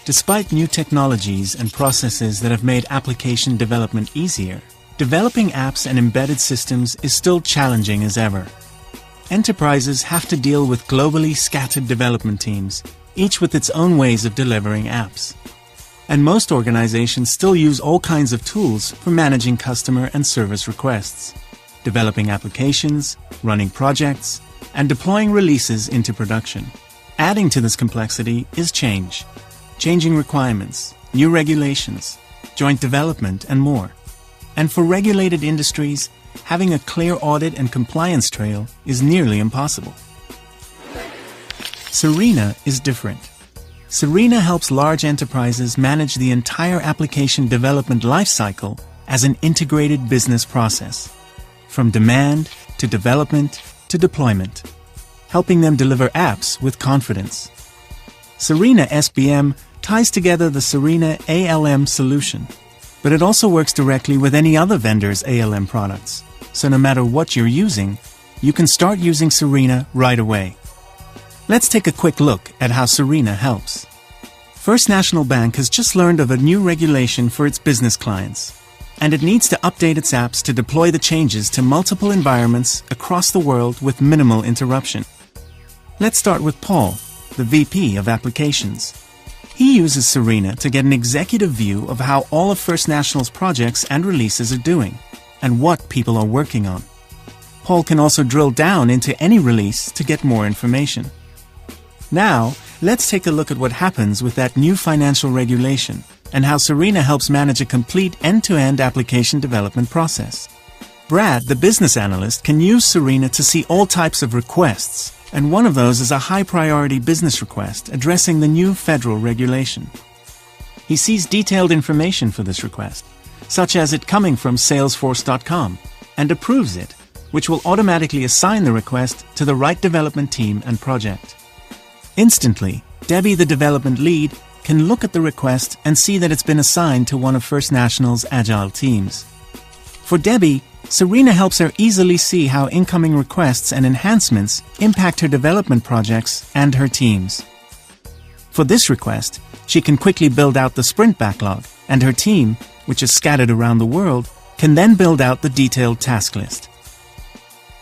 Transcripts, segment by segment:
Despite new technologies and processes that have made application development easier, developing apps and embedded systems is still challenging as ever. Enterprises have to deal with globally scattered development teams, each with its own ways of delivering apps. And most organizations still use all kinds of tools for managing customer and service requests, developing applications, running projects, and deploying releases into production. Adding to this complexity is change. Changing requirements, new regulations, joint development, and more. And for regulated industries, having a clear audit and compliance trail is nearly impossible. Serena is different. Serena helps large enterprises manage the entire application development lifecycle as an integrated business process, from demand to development to deployment, helping them deliver apps with confidence. Serena SBM ties together the Serena ALM solution, but it also works directly with any other vendor's ALM products. So no matter what you're using, you can start using Serena right away. Let's take a quick look at how Serena helps. First National Bank has just learned of a new regulation for its business clients, and it needs to update its apps to deploy the changes to multiple environments across the world with minimal interruption. Let's start with Paul, the VP of Applications. He uses Serena to get an executive view of how all of First National's projects and releases are doing, and what people are working on. Paul can also drill down into any release to get more information. Now, let's take a look at what happens with that new financial regulation and how Serena helps manage a complete end-to-end application development process. Brad, the business analyst, can use Serena to see all types of requests, and one of those is a high-priority business request addressing the new federal regulation. He sees detailed information for this request, such as it coming from Salesforce.com, and approves it, which will automatically assign the request to the right development team and project. Instantly, Debbie, the development lead, can look at the request and see that it's been assigned to one of First National's agile teams. For Debbie, Serena helps her easily see how incoming requests and enhancements impact her development projects and her teams. For this request, she can quickly build out the sprint backlog, and her team, which is scattered around the world, can then build out the detailed task list.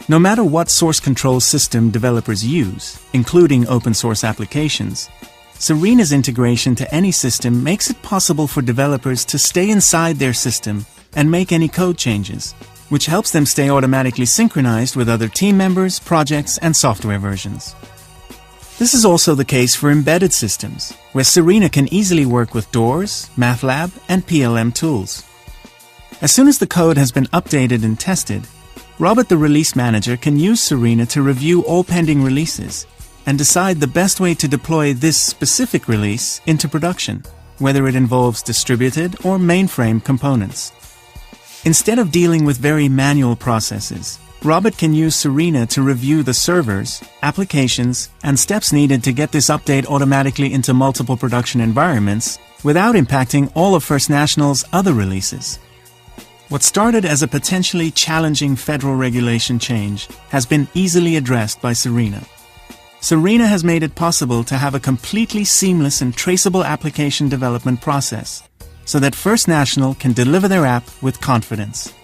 No matter what source control system developers use, including open source applications, Serena's integration to any system makes it possible for developers to stay inside their system and make any code changes, which helps them stay automatically synchronized with other team members, projects, and software versions. This is also the case for embedded systems, where Serena can easily work with Doors, MATLAB, and PLM tools. As soon as the code has been updated and tested, Robert, the release manager, can use Serena to review all pending releases and decide the best way to deploy this specific release into production, whether it involves distributed or mainframe components. Instead of dealing with very manual processes, Robert can use Serena to review the servers, applications, and steps needed to get this update automatically into multiple production environments without impacting all of First National's other releases. What started as a potentially challenging federal regulation change has been easily addressed by Serena. Serena has made it possible to have a completely seamless and traceable application development process, so that First National can deliver their app with confidence.